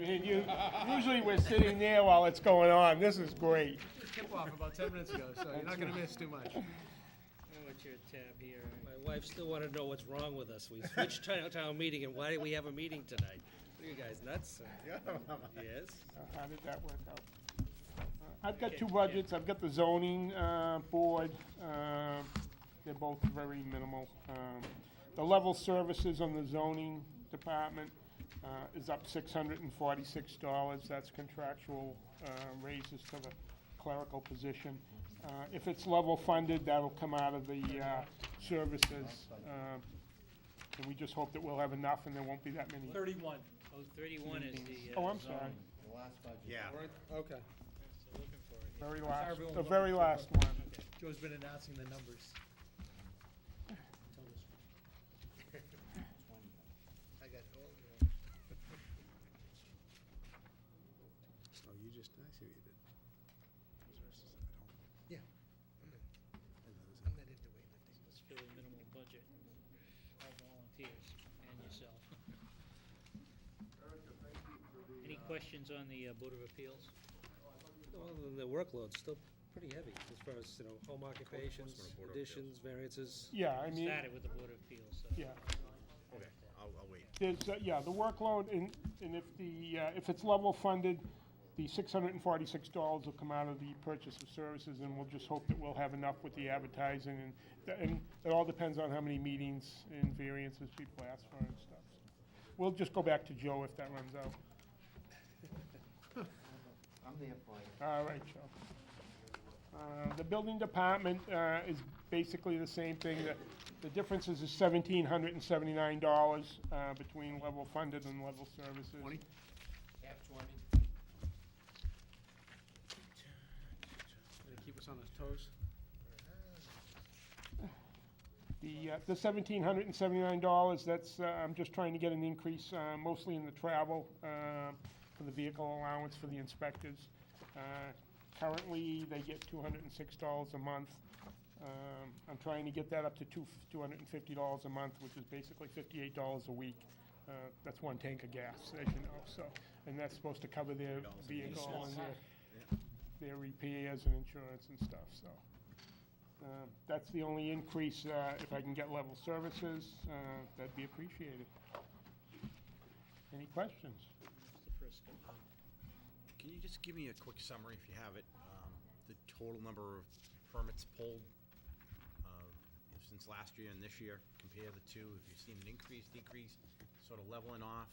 mean, usually we're sitting there while it's going on. This is great. Tip off about 10 minutes ago, so you're not going to miss too much. What's your tab here? My wife still wanted to know what's wrong with us. We switched town meeting, and why do we have a meeting tonight? What are you guys, nuts? Yes? How did that work out? I've got two budgets. I've got the zoning board. They're both very minimal. The level services on the zoning department is up $646. That's contractual raises to the clerical position. If it's level funded, that'll come out of the services. And we just hope that we'll have enough and there won't be that many. 31. Oh, 31 is the. Oh, I'm sorry. The last budget. Yeah. Okay. So looking for it. Very Sorry, last, everyone, the looking very for last it. one. Okay. Joe's been announcing the numbers. I got all of them. Oh, you just, I see what you did. Yeah. I'm not into weightlifting. It's fairly minimal budget. All volunteers and yourself. Any questions on the Board of Appeals? Well, the workload's still pretty heavy as far as, home occupations, Board of additions, variances. Yeah, I mean, Started with the Board of Appeals, so. yeah. Okay, I'll wait. There's, yeah, the workload, and if it's level funded, the $646 will come out of the purchase of services, and we'll just hope that we'll have enough with the advertising, and it all depends on how many meetings and variances people ask for and stuff. We'll just go back to Joe if that runs out. I'm there for you. All right, Joe. The building department is basically the same thing. The difference is $1,779 between level funded and level services. 20? Cap 20. Gonna keep us on his toes? The $1,779, that's, I'm just trying to get an increase, mostly in the travel, for the vehicle allowance for the inspectors. Currently, they get $206 a month. I'm trying to get that up to $250 a month, which is basically $58 a week. That's one tank of gas, as you know, so, and that's supposed to cover their vehicle and their repairs and insurance and stuff, so. That's the only increase. If I can get level services, that'd be appreciated. Any questions? Mr. Prisco. Can you just give me a quick summary, if you have it, the total number of permits pulled since last year and this year, compare the two? Have you seen an increase, decrease, sort of leveling off?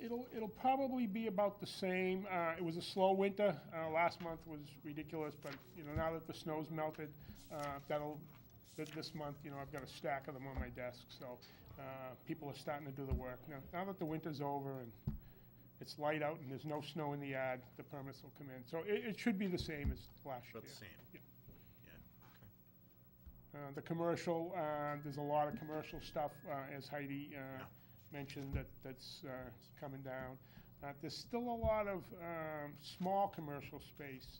It'll probably be about the same. It was a slow winter. Last month was ridiculous, but now that the snow's melted, this month, I've got a stack of them on my desk. So people are starting to do the work now that the winter's over and it's light out and there's no snow in the yard. The permits will come in. So it should be the same as last year. About the same? Yeah. Yeah, okay. The commercial, there's a lot of commercial stuff, as Heidi mentioned, that's coming down. There's still a lot of small commercial space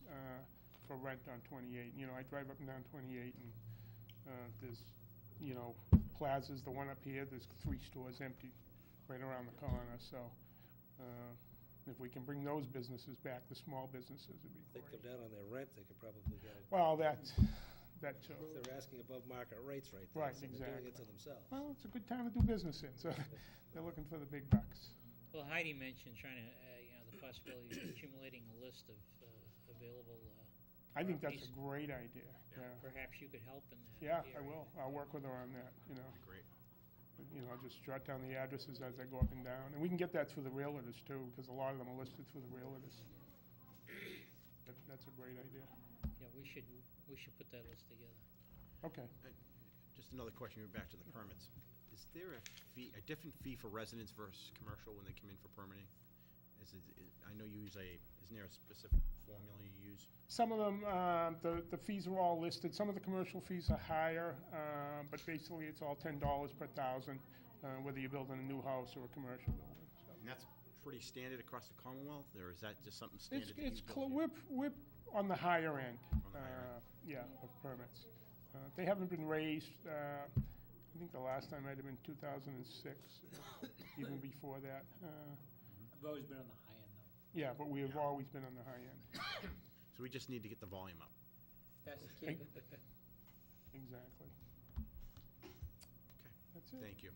for rent on 28. I drive up and down 28, and there's, plazas. The one up here, there's 3 stores empty right around the corner. So if we can bring those businesses back, the small businesses, it'd be If they great. come down on their rent, they could probably get it. Well, that too. They're asking above market rates right there. Right, so they're doing exactly. it to themselves. Well, it's a good town to do business in, so they're looking for the big bucks. Well, Heidi mentioned trying to, the possibility of accumulating a list of available. I think that's a properties. great idea, yeah. Perhaps you could help in that. Yeah, I area. will. I'll work with her on that, That'd be great. I'll just jot down the addresses as I go up and down. And we can get that through the realtors too, because a lot of them are listed through the realtors. That's a great idea. Yeah, we should put that list together. Okay. Just another question, we're back to the permits. Is there a different fee for residents versus commercial when they come in for permitting? I know you use isn't there a specific formula you use? Some of them, the fees are all listed. Some of the commercial fees are higher, but basically it's all $10 per thousand, whether you're building a new house or a commercial building. So. And that's pretty standard across the Commonwealth, or is that just something standard that It's you build we're on the higher end, On the higher yeah, of permits. They haven't been raised. I think the last time might have been 2006, even before that. We've always been on the high end, though. Yeah, but we have always been on the high end. So we just need to get the volume up. That's the key. Exactly. That's it. Thank you.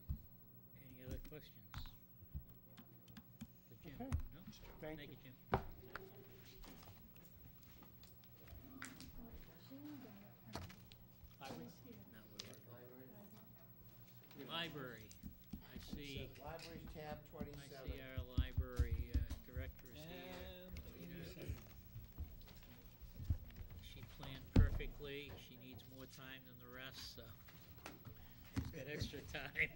Any other questions? For Jim? Okay. No? Thank Thank you. you, Jim. Library, I see, Library's tab I 27. see our library director is here. She planned perfectly, she needs more time than the rest, so she's got extra time.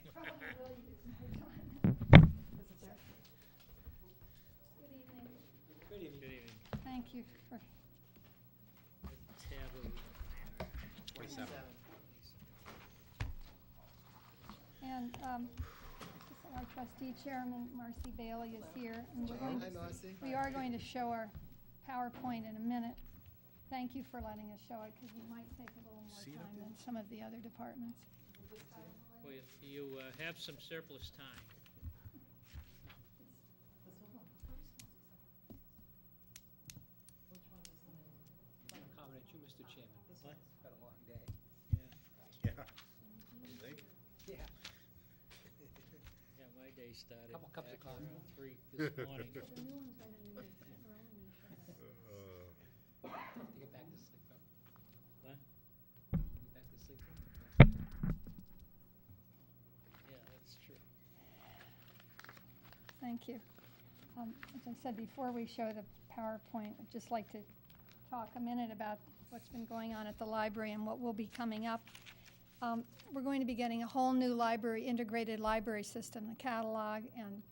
Good evening. Good evening. Good evening. Thank you for, What tab are we on? 27. and our trustee chairman, Marcy Bailey, is here. And we're going Hi, Marcy. we are going to show our PowerPoint in a minute. Thank you for letting us show it, because we might take a little more time than some of the other departments. Well, you have some surplus time. I'll accommodate you, Mr. Chairman. What? Been a long day. Yeah, Yeah. You think? Yeah. yeah, my day started Couple cups of back coffee. around 3 this morning. The new one's right underneath that. We're only gonna show that. Tough to get back to sleep, though. What? Get back to sleep. Yeah, that's true. Thank you. As I said, before we show the PowerPoint, I'd just like to talk a minute about what's been going on at the library and what will be coming up. We're going to be getting a whole new integrated library system, the catalog and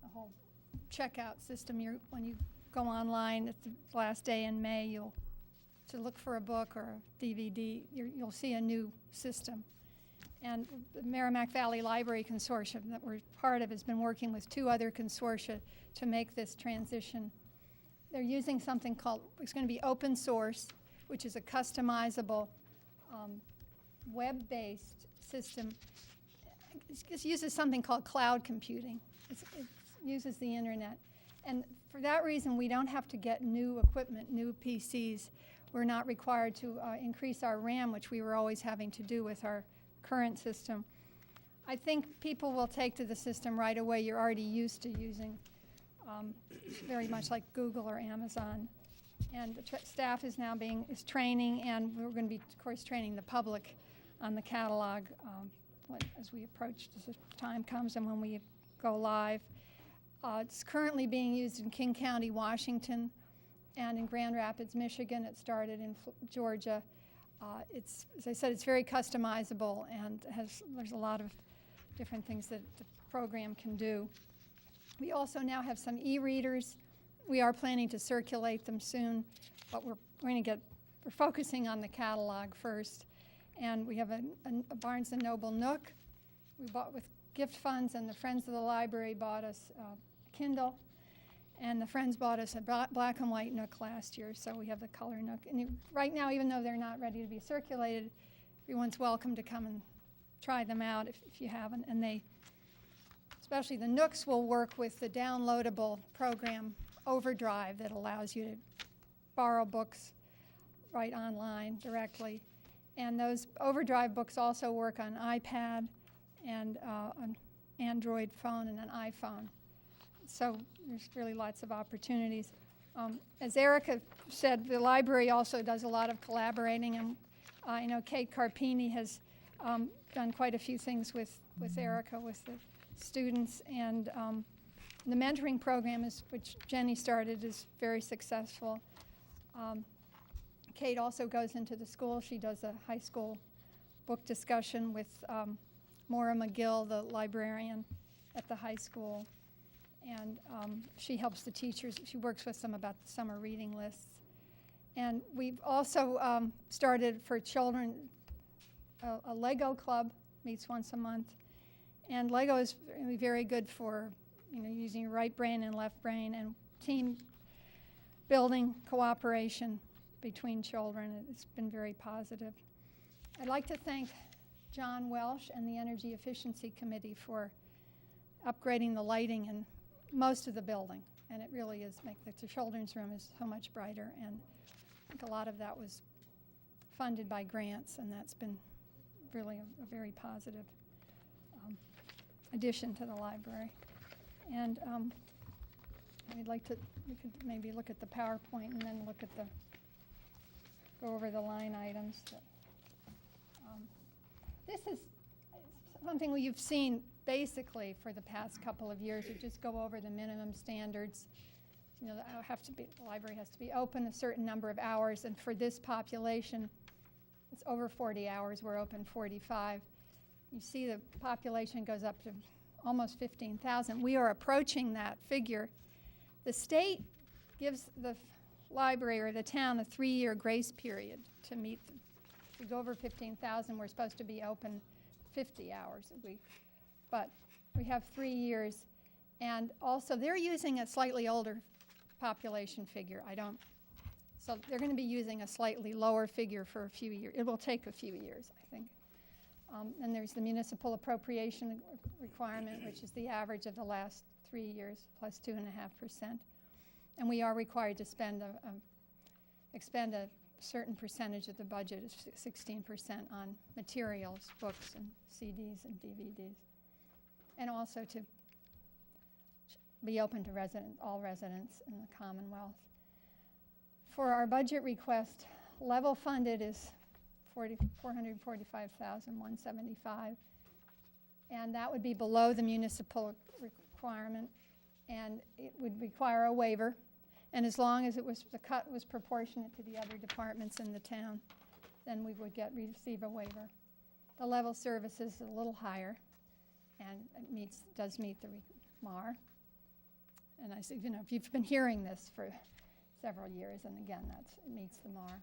the whole checkout system. When you go online at the last day in May, to look for a book or a DVD, you'll see a new system. And the Merrimack Valley Library Consortium that we're part of has been working with 2 other consortia to make this transition. They're using something called, it's going to be open source, which is a customizable web-based system. It uses something called cloud computing. It uses the internet. And for that reason, we don't have to get new equipment, new PCs. We're not required to increase our RAM, which we were always having to do with our current system. I think people will take to the system right away. You're already used to using very much like Google or Amazon. And the staff is now training, and we're going to be, of course, training the public on the catalog as we approach, as the time comes and when we go live. It's currently being used in King County, Washington, and in Grand Rapids, Michigan. It started in Georgia. As I said, it's very customizable, and there's a lot of different things that the program can do. We also now have some e-readers. We are planning to circulate them soon, but we're focusing on the catalog first. And we have a Barnes & Noble Nook. We bought with gift funds, and the Friends of the Library bought us a Kindle. And the Friends bought us a black and white Nook last year, so we have the color Nook. And right now, even though they're not ready to be circulated, everyone's welcome to come and try them out if you haven't. And especially the Nooks will work with the downloadable program Overdrive that allows you to borrow books right online directly. And those Overdrive books also work on iPad and an Android phone and an iPhone. So there's really lots of opportunities. As Erica said, the library also does a lot of collaborating, and I know Kate Carpini has done quite a few things with Erica, with the students, and the mentoring program, which Jenny started, is very successful. Kate also goes into the school. She does a high school book discussion with Maura McGill, the librarian at the high school. And she helps the teachers. She works with them about the summer reading lists. And we've also started for children a Lego club, meets once a month. And Lego is really very good for using your right brain and left brain, and team building, cooperation between children. It's been very positive. I'd like to thank John Welsh and the Energy Efficiency Committee for upgrading the lighting in most of the building, and it really is the children's room is so much brighter, and I think a lot of that was funded by grants, and that's been really a very positive addition to the library. And I'd like to, we could maybe look at the PowerPoint and then look at go over the line items. This is something you've seen basically for the past couple of years. We just go over the minimum standards. You know, the library has to be open a certain number of hours, and for this population, it's over 40 hours. We're open 45. You see the population goes up to almost 15,000. We are approaching that figure. The state gives the library or the town a 3-year grace period to meet. If we go over 15,000, we're supposed to be open 50 hours a week. But we have 3 years. And also, they're using a slightly older population figure. So they're going to be using a slightly lower figure for a few years. It will take a few years, I think. And there's the municipal appropriation requirement, which is the average of the last 3 years, plus 2.5%. And we are required to expend a certain percentage of the budget, 16% on materials, books, and CDs and DVDs. And also to be open to all residents in the Commonwealth. For our budget request, level funded is $445,175, and that would be below the municipal requirement, and it would require a waiver. And as long as the cut was proportionate to the other departments in the town, then we would receive a waiver. The level service is a little higher, and it does meet the MAR. And I said, you know, if you've been hearing this for several years, and again, it meets the MAR.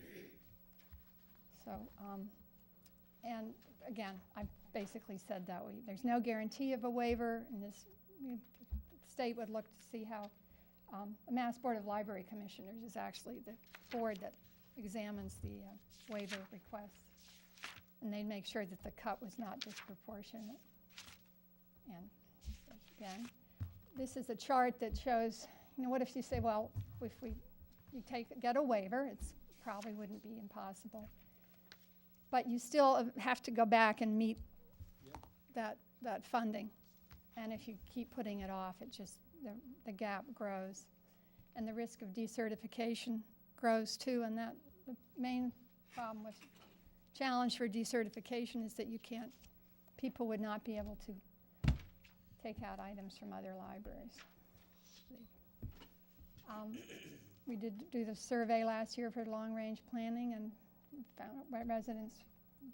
So, and again, I basically said that there's no guarantee of a waiver, and the state would look to see how the Mass Board of Library Commissioners is actually the board that examines the waiver requests, and they'd make sure that the cut was not disproportionate. And again, this is a chart that shows, you know, what if you say, well, if you get a waiver, it's probably wouldn't be impossible. But you still have to go back and meet that funding. And if you keep putting it off, the gap grows. And the risk of decertification grows too. And the main challenge for decertification is that people would not be able to take out items from other libraries. We did do the survey last year for long-range planning, and found residents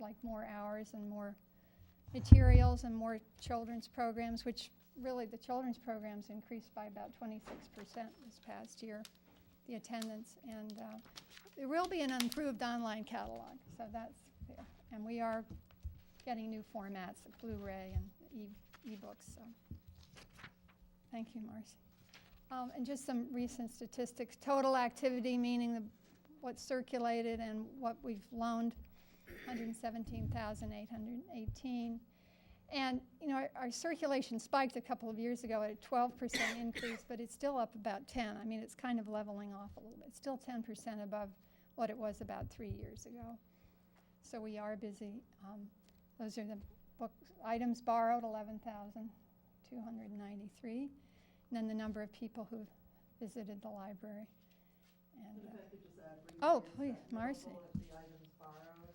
like more hours and more materials and more children's programs, which really the children's programs increased by about 26% this past year, the attendance. And there will be an improved online catalog, so that's there. And we are getting new formats of Blu-ray and e-books. So. Thank you, Marcy. And just some recent statistics. Total activity, meaning what's circulated and what we've loaned, 117,818. And you know, our circulation spiked a couple of years ago at a 12% increase, but it's still up about 10. I mean, it's kind of leveling off a little bit. It's still 10% above what it was about 3 years ago. So we are busy. Those are the items borrowed, 11,293. And then the number of people who visited the library. And, if I could just add briefly. oh, please, Marcy. Of the items borrowed,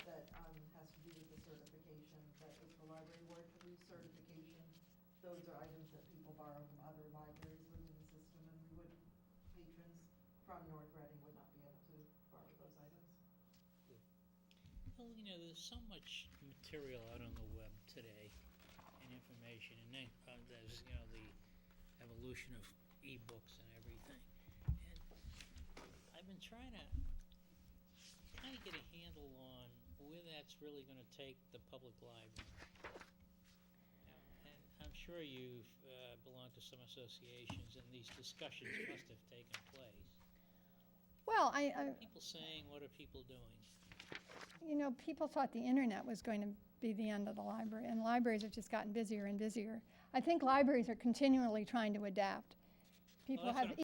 that has to do with the certification, that if the library were to lose certification, those are items that people borrow from other libraries within the system, and patrons from North Reading would not be able to borrow those items. Well, you know, there's so much material out on the web today and information, and then there's, you know, the evolution of e-books and everything. And I've been trying to kind of get a handle on where that's really going to take the public library. And I'm sure you've belonged to some associations, and these discussions must have taken place. Well, People saying, what are people doing? you know, people thought the internet was going to be the end of the library, and libraries have just gotten busier and busier. I think libraries are continually trying to adapt. People that's have what